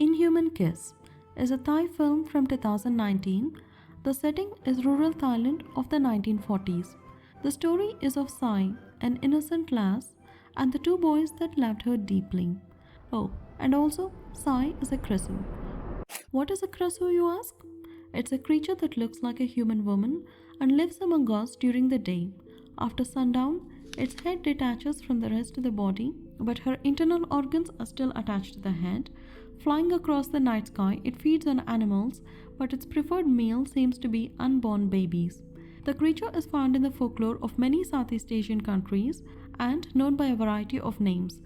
Inhuman Kiss is a Thai film from 2019. The setting is rural Thailand of the 1940s. The story is of Sai, an innocent lass, and the two boys that loved her deeply. Oh, and also, Sai is a Krasue. What is a Krasue, you ask? It's a creature that looks like a human woman and lives among us during the day. After sundown, its head detaches from the rest of the body, but her internal organs are still attached to the head. Flying across the night sky, it feeds on animals, but its preferred meal seems to be unborn babies. The creature is found in the folklore of many Southeast Asian countries and known by a variety of names.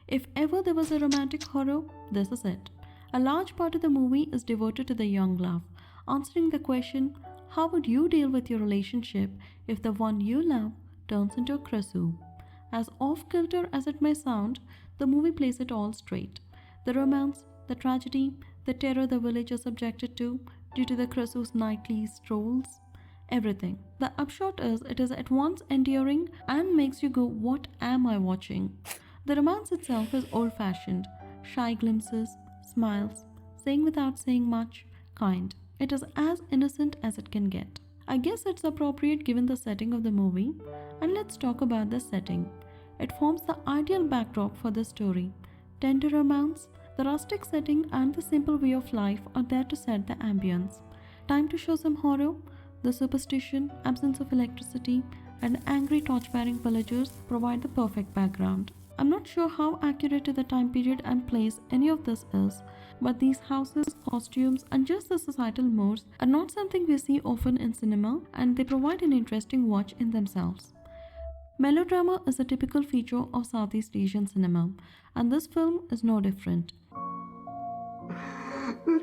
If ever there was a romantic horror, this is it. A large part of the movie is devoted to the young love, answering the question, how would you deal with your relationship if the one you love turns into a Krasue? As off-kilter as it may sound, the movie plays it all straight. The romance, the tragedy, the terror the village is subjected to due to the Krasue's nightly strolls, everything. The upshot is it is at once endearing and makes you go, what am I watching? The romance itself is old-fashioned, shy glimpses, smiles, saying without saying much, kind. It is as innocent as it can get. I guess it's appropriate given the setting of the movie, and let's talk about the setting. It forms the ideal backdrop for the story. Tender romance, the rustic setting and the simple way of life are there to set the ambience. Time to show some horror. The superstition, absence of electricity, and angry torch-bearing villagers provide the perfect background. I'm not sure how accurate to the time period and place any of this is, but these houses, costumes, and just the societal modes are not something we see often in cinema, and they provide an interesting watch in themselves. Melodrama is a typical feature of Southeast Asian cinema, and this film is no different.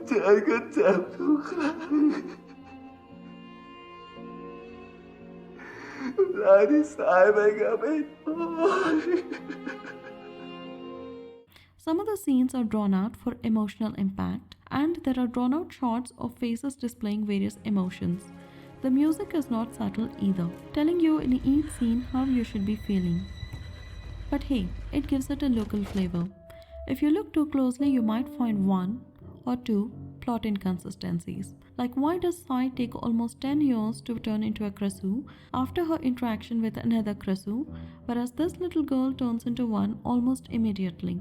เจอก็เจ็บทุกครั้งเวลาที่สายไปก็ไม่พอ Some of the scenes are drawn out for emotional impact, and there are drawn out shots of faces displaying various emotions. The music is not subtle either, telling you in each scene how you should be feeling. But hey, it gives it a local flavor. If you look too closely, you might find one or two plot inconsistencies. Like, why does Sai take almost 10 years to turn into a Krasue after her interaction with another Krasue, whereas this little girl turns into one almost immediately?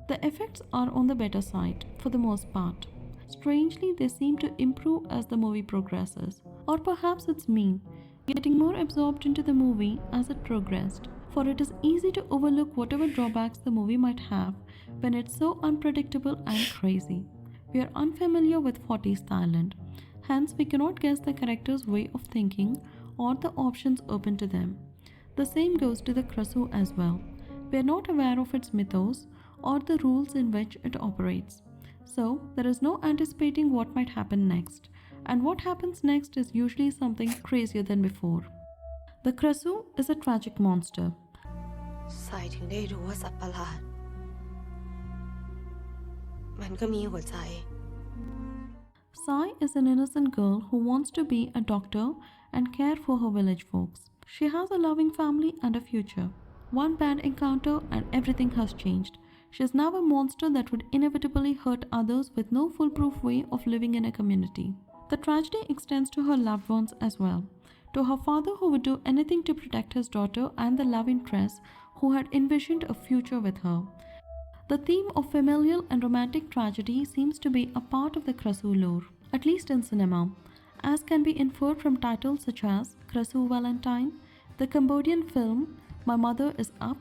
The effects are on the better side, for the most part. Strangely, they seem to improve as the movie progresses. Or perhaps it's me, getting more absorbed into the movie as it progressed. For it is easy to overlook whatever drawbacks the movie might have when it's so unpredictable and crazy. We are unfamiliar with 40s Thailand, hence we cannot guess the character's way of thinking or the options open to them. The same goes to the Krasue as well. We are not aware of its mythos or the rules in which it operates. So, there is no anticipating what might happen next, and what happens next is usually something crazier than before. The Krasue is a tragic monster. สายถึงได้รู้ว่าสัตว์ประหลาดมันก็มีหัวใจ Sai is an innocent girl who wants to be a doctor and care for her village folks. She has a loving family and a future. One bad encounter and everything has changed. She is now a monster that would inevitably hurt others with no foolproof way of living in a community. The tragedy extends to her loved ones as well. To her father who would do anything to protect his daughter and the love interest who had envisioned a future with her. The theme of familial and romantic tragedy seems to be a part of the Krasue lore, at least in cinema, as can be inferred from titles such as Krasue Valentine, the Cambodian film My Mother is Up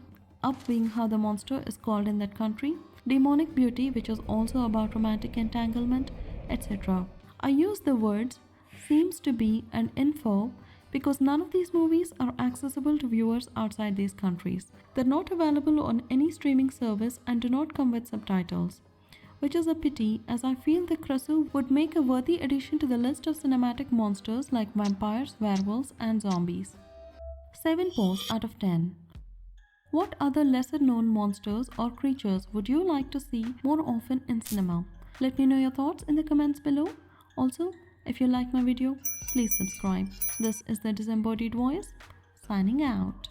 being how the monster is called in that country, Demonic Beauty, which is also about romantic entanglement, etc. I use the words seems to be and infer because none of these movies are accessible to viewers outside these countries. They're not available on any streaming service and do not come with subtitles, which is a pity as I feel the Krasue would make a worthy addition to the list of cinematic monsters like vampires, werewolves, and zombies. 7 paws out of 10. What other lesser known monsters or creatures would you like to see more often in cinema? Let me know your thoughts in the comments below. Also, if you like my video, please subscribe. This is the Disembodied Voice, signing out.